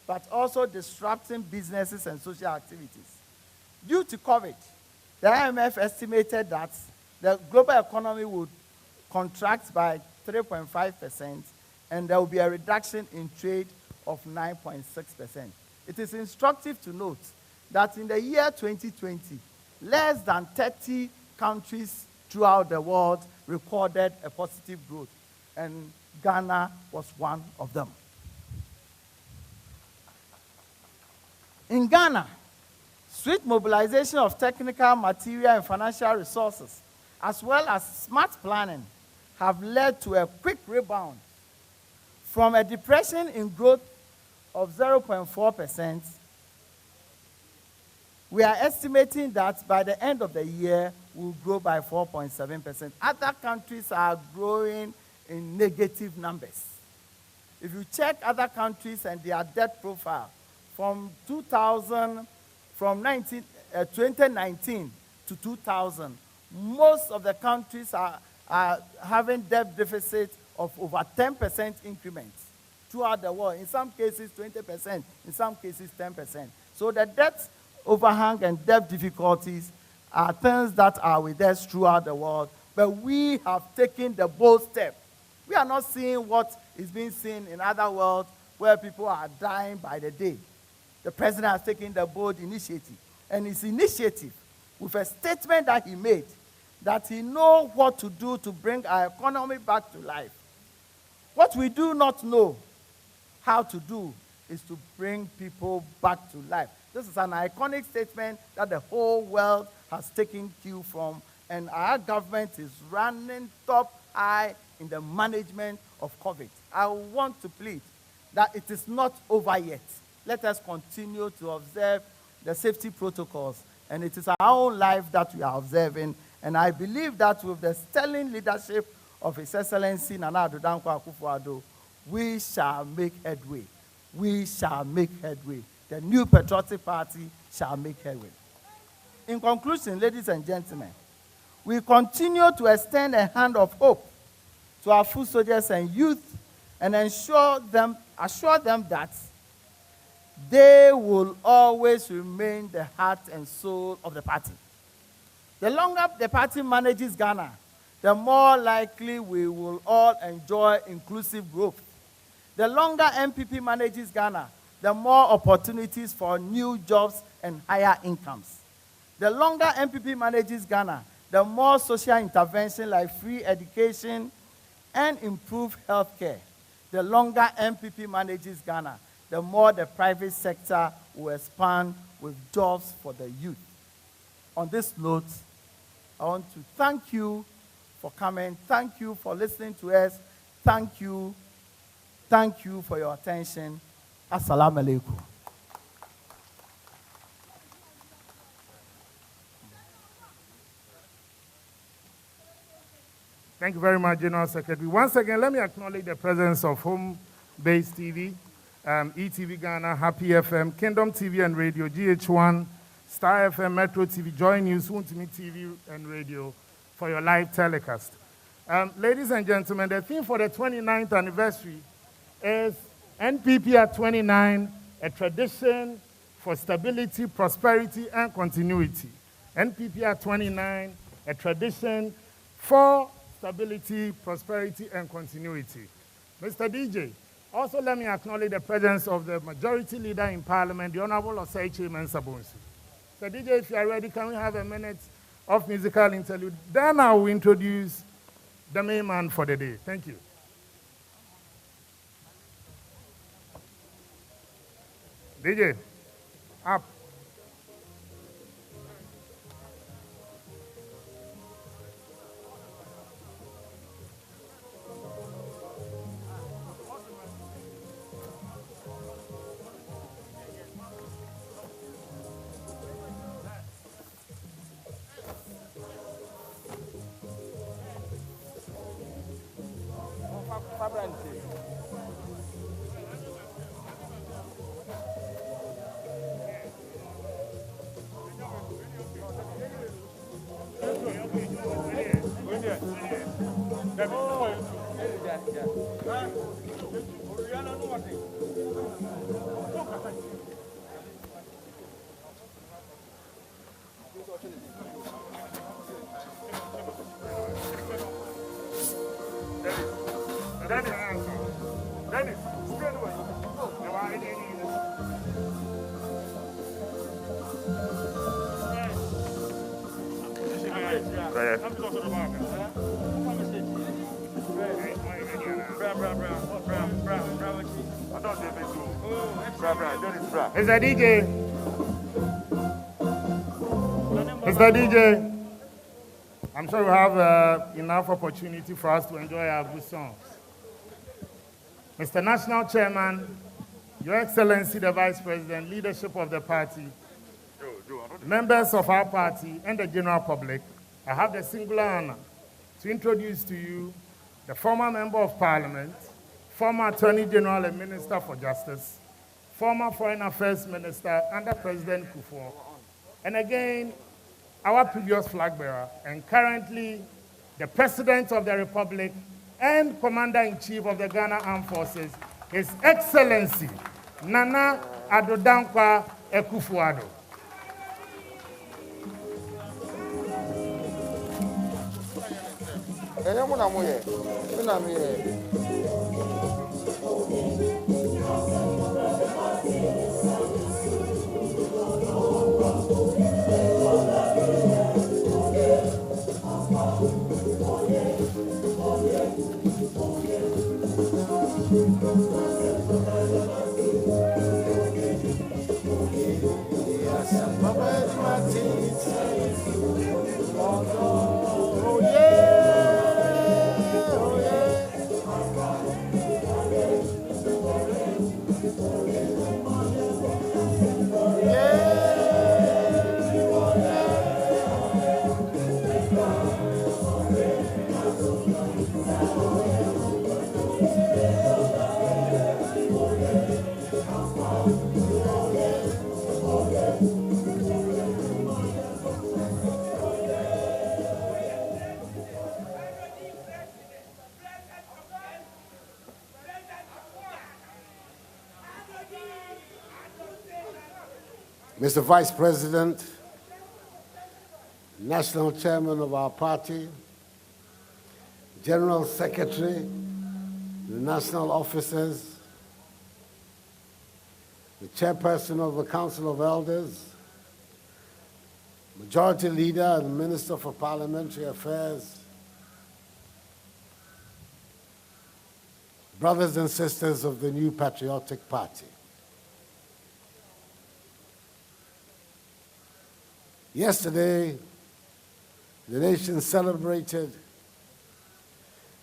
but also disrupting businesses and social activities. Due to COVID, the IMF estimated that the global economy would contract by 3.5%, and there will be a reduction in trade of 9.6%. It is instructive to note that in the year 2020, less than 30 countries throughout the world recorded a positive growth, and Ghana was one of them. In Ghana, swift mobilization of technical, material, and financial resources, as well as smart planning, have led to a quick rebound from a depression in growth of 0.4%. We are estimating that by the end of the year, we'll grow by 4.7%. Other countries are growing in negative numbers. If you check other countries and their debt profile, from 2019 to 2000, most of the countries are having debt deficit of over 10% increments throughout the world. In some cases, 20%, in some cases, 10%. So the debt overhang and debt difficulties are things that are with us throughout the world, but we have taken the bold step. We are not seeing what is being seen in other worlds where people are dying by the day. The president has taken the bold initiative, and his initiative, with a statement that he made, that he knows what to do to bring our economy back to life. What we do not know how to do is to bring people back to life. This is an iconic statement that the whole world has taken cue from, and our government is running top high in the management of COVID. I want to plead that it is not over yet. Let us continue to observe the safety protocols, and it is our own life that we are observing. And I believe that with the sterling leadership of His Excellency Nana Addo Dankwa Akufo-Addo, we shall make headway. We shall make headway. The new patriotic party shall make headway. In conclusion, ladies and gentlemen, we continue to extend a hand of hope to our foot soldiers and youth and assure them that they will always remain the heart and soul of the party. The longer the party manages Ghana, the more likely we will all enjoy inclusive growth. The longer NPP manages Ghana, the more opportunities for new jobs and higher incomes. The longer NPP manages Ghana, the more social intervention like free education and improved health care. The longer NPP manages Ghana, the more the private sector will expand with jobs for the youth. On this note, I want to thank you for coming. Thank you for listening to us. Thank you. Thank you for your attention. Assalamu alaikum. Thank you very much, General Secretary. Once again, let me acknowledge the presence of Home Base TV, ETV Ghana, Happy FM, Kingdom TV and Radio, GH1, Star FM, Metro TV, Joy News, Wontumi TV and Radio for your live telecast. Ladies and gentlemen, the theme for the 29th anniversary is NPP at 29, a tradition for stability, prosperity, and continuity. NPP at 29, a tradition for stability, prosperity, and continuity. Mr. DJ, also let me acknowledge the presence of the majority leader in Parliament, the Honorable Osei Mensah Bonsu. Mr. DJ, if you are ready, can we have a minute of musical interlude? Then I will introduce the main man for the day. Thank you. DJ, up. Dennis, straight away. Mr. DJ. Mr. DJ. I'm sure we have enough opportunity for us to enjoy our good songs. Mr. National Chairman, Your Excellency the Vice President, leadership of the party, members of our party, and the general public, I have the singular honor to introduce to you the former Member of Parliament, former Attorney General and Minister for Justice, former Foreign Affairs Minister under President Kufuor, and again, our previous flag bearer, and currently the President of the Republic and Commander-in-Chief of the Ghana Armed Forces, His Excellency Nana Addo Dankwa Akufo-Addo. Mr. Vice President, National Chairman of our party, General Secretary, the national officers, the Chairperson of the Council of Elders, Majority Leader and Minister for Parliamentary Affairs, brothers and sisters of the New Patriotic Party. Yesterday, the nation celebrated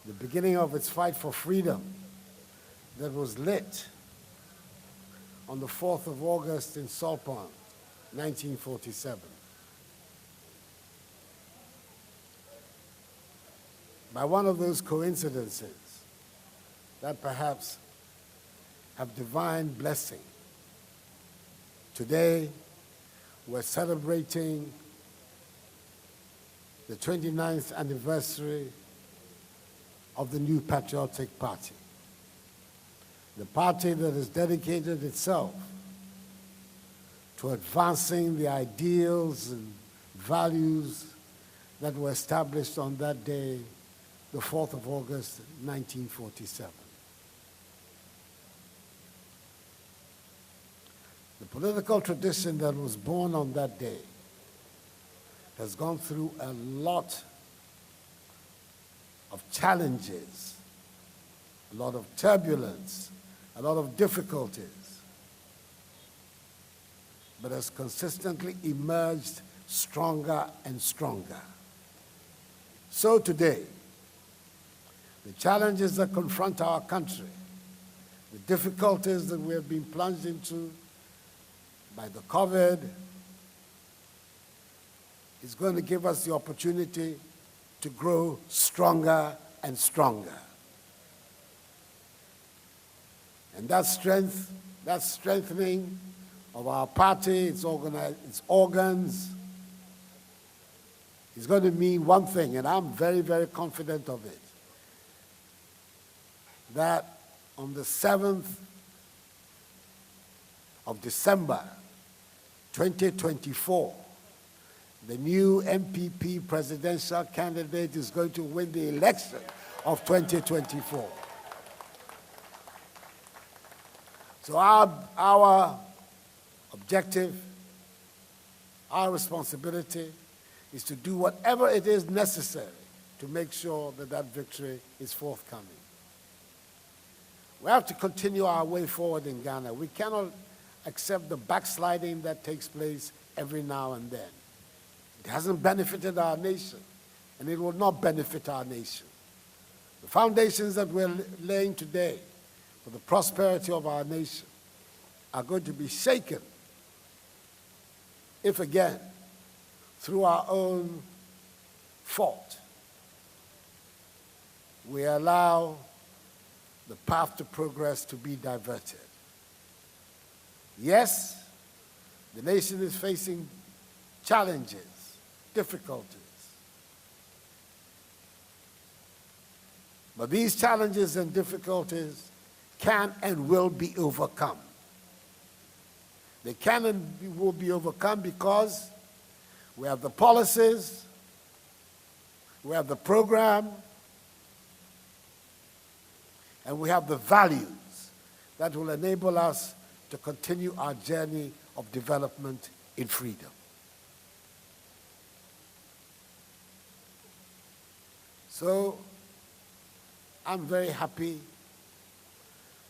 the beginning of its fight for freedom that was lit on the 4th of August in Salpon, 1947. By one of those coincidences that perhaps have divine blessing, today we're celebrating the 29th anniversary of the New Patriotic Party, the party that has dedicated itself to advancing the ideals and values that were established on that day, the 4th of August, 1947. The political tradition that was born on that day has gone through a lot of challenges, a lot of turbulence, a lot of difficulties, but has consistently emerged stronger and stronger. So today, the challenges that confront our country, the difficulties that we have been plunged into by the COVID, is going to give us the opportunity to grow stronger and stronger. And that strength, that strengthening of our party, its organs, is going to mean one thing, and I'm very, very confident of it, that on the 7th of December, 2024, the new NPP presidential candidate is going to win the election of 2024. So our objective, our responsibility is to do whatever it is necessary to make sure that that victory is forthcoming. We have to continue our way forward in Ghana. We cannot accept the backsliding that takes place every now and then. It hasn't benefited our nation, and it will not benefit our nation. The foundations that we're laying today for the prosperity of our nation are going to be shaken if again, through our own fault, we allow the path to progress to be diverted. Yes, the nation is facing challenges, difficulties. But these challenges and difficulties can and will be overcome. They can and will be overcome because we have the policies, we have the program, and we have the values that will enable us to continue our journey of development in freedom. So, I'm very happy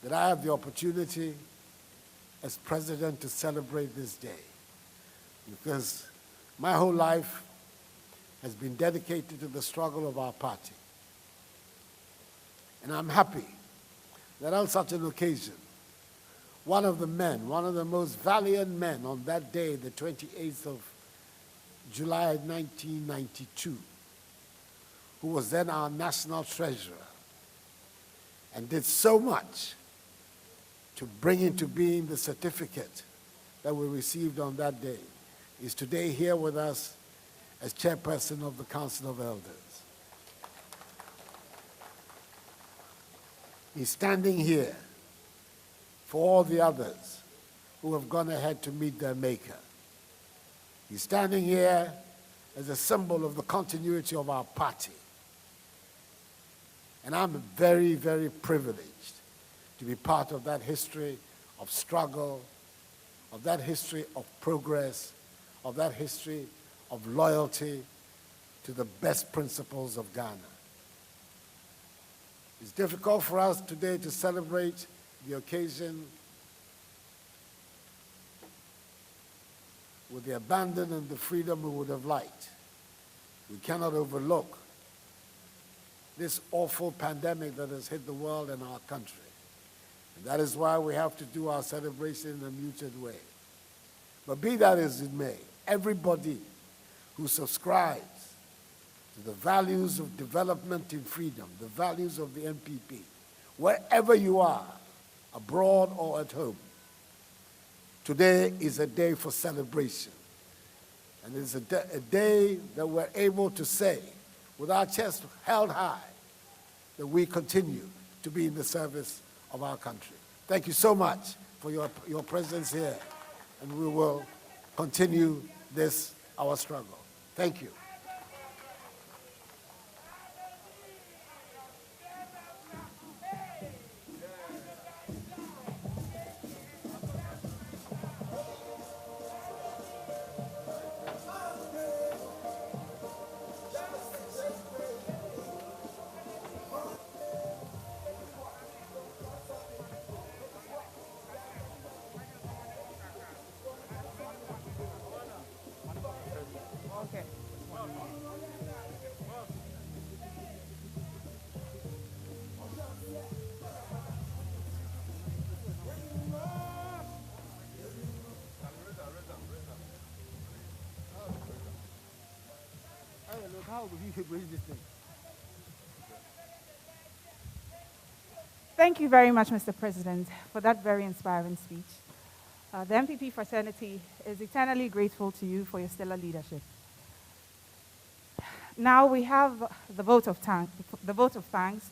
that I have the opportunity as president to celebrate this day, because my whole life has been dedicated to the struggle of our party. And I'm happy that on such an occasion, one of the men, one of the most valiant men on that day, the 28th of July 1992, who was then our national treasurer and did so much to bring into being the certificate that we received on that day, is today here with us as chairperson of the Council of Elders. He's standing here for all the others who have gone ahead to meet their Maker. He's standing here as a symbol of the continuity of our party. And I'm very, very privileged to be part of that history of struggle, of that history of progress, of that history of loyalty to the best principles of Ghana. It's difficult for us today to celebrate the occasion with the abandon and the freedom we would have liked. We cannot overlook this awful pandemic that has hit the world and our country. And that is why we have to do our celebration in a muted way. But be that as it may, everybody who subscribes to the values of development and freedom, the values of the NPP, wherever you are, abroad or at home, today is a day for celebration. And it's a day that we're able to say, with our chest held high, that we continue to be in the service of our country. Thank you so much for your presence here, and we will continue this, our struggle. Thank you. Okay. Thank you very much, Mr. President, for that very inspiring speech. The NPP fraternity is eternally grateful to you for your stellar leadership. Now we have the vote of thanks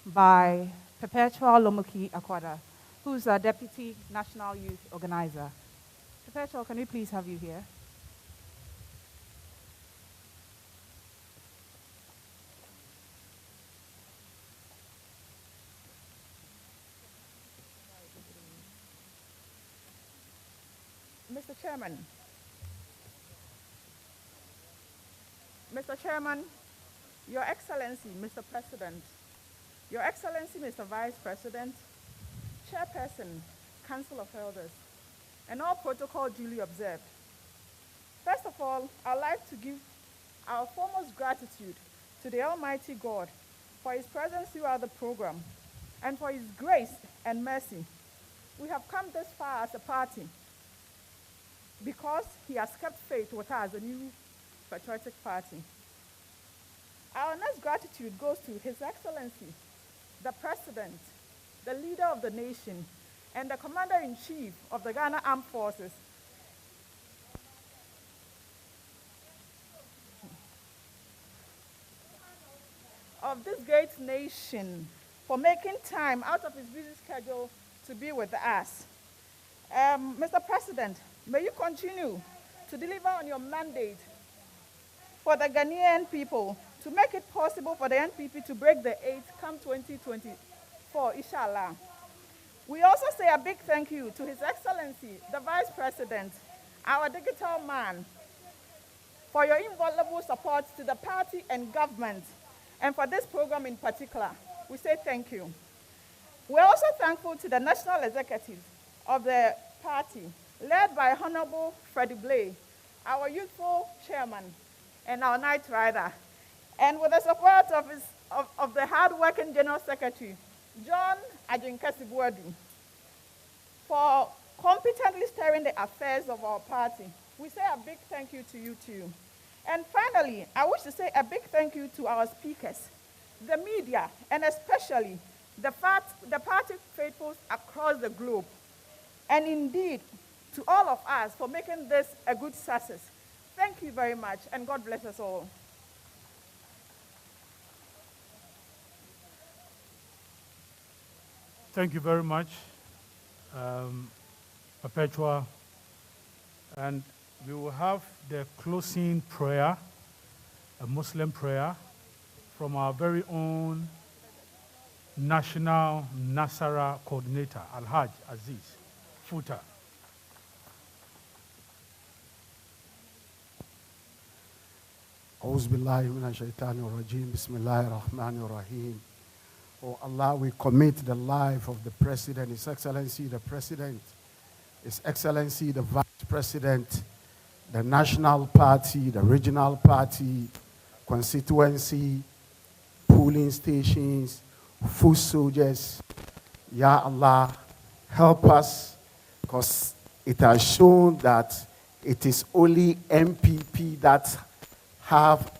by Perpetual Lomuki Akwada, who's our Deputy National Youth Organizer. Perpetual, can we please have you here? Mr. Chairman, Your Excellency, Mr. President, Your Excellency, Mr. Vice President, Chairperson, Council of Elders, and all protocol duly observed. First of all, I'd like to give our foremost gratitude to the Almighty God for His presence throughout the program and for His grace and mercy. We have come this far as a party because He has kept faith with us, a new patriotic party. Our next gratitude goes to His Excellency, the President, the leader of the nation, and the Commander-in-Chief of the Ghana Armed Forces, of this great nation, for making time out of his busy schedule to be with us. Mr. President, may you continue to deliver on your mandate for the Ghanaian people to make it possible for the NPP to break the 8 come 2024, inshallah. We also say a big thank you to His Excellency, the Vice President, our digital man, for your invaluable support to the party and government, and for this program in particular. We say thank you. We're also thankful to the national executive of the party, led by Honorable Freddie Blay, our youthful chairman, and our night rider, and with the support of the hard-working General Secretary, John Ajinkasibuadu, for competently steering the affairs of our party. We say a big thank you to you too. And finally, I wish to say a big thank you to our speakers, the media, and especially the party faithfuls across the globe, and indeed to all of us for making this a good success. Thank you very much, and God bless us all. Thank you very much, Perpetua. And we will have the closing prayer, a Muslim prayer, from our very own National Nasara Coordinator, Al-Hajj Aziz Futa. أعوذ بالله من الشيطان الرجيم بسم الله الرحمن الرحيم. Oh Allah, we commit the life of the President, His Excellency the President, His Excellency the Vice President, the National Party, the Regional Party, constituency, polling stations, foot soldiers. Ya Allah, help us, because it has shown that it is only NPP that have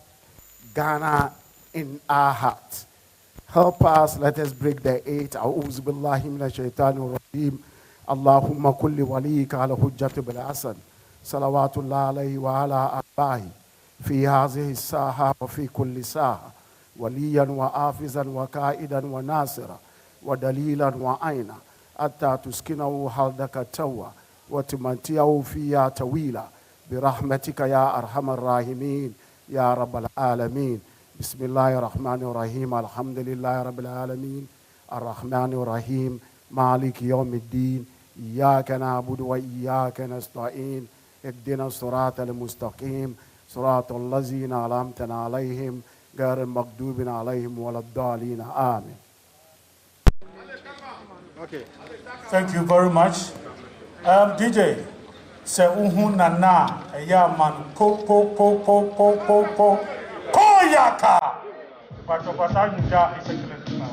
Ghana in our heart. Help us, let us break the eight. A'udhu billahi minash shaitanir rajim. Allahumma kulli walika ala hujjati bil hasan. Salawatullah alayhi wa ala abahi. Fi hazihi saha wa fi kulli saha. Waliyan wa afizan wa ka'idan wa nasira. Wa dalilan wa aina. Atta tuskinahu haldaka tawa. Wa tumantiyahu fiya tawila. Birahmatika ya arhamar rahimin. Ya Rabbal Alameen. Bismillahir Rahmanir Rahim. Alhamdulillahi Rabbil Alameen. Ar-Rahmanir Rahim. Maliki Yawmiddin. Iyyaka na'budu wa iyyaka nasta'in. Ihdina as-siratal mustaqim. Siratal ladzina an'amta 'alayhim ghayril maghdubi 'alayhim waladdallin. Amen. Okay. Thank you very much. DJ, se uhu nana eya man ko yaka. Pato pasa yuja is excellent.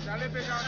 Dale pegar,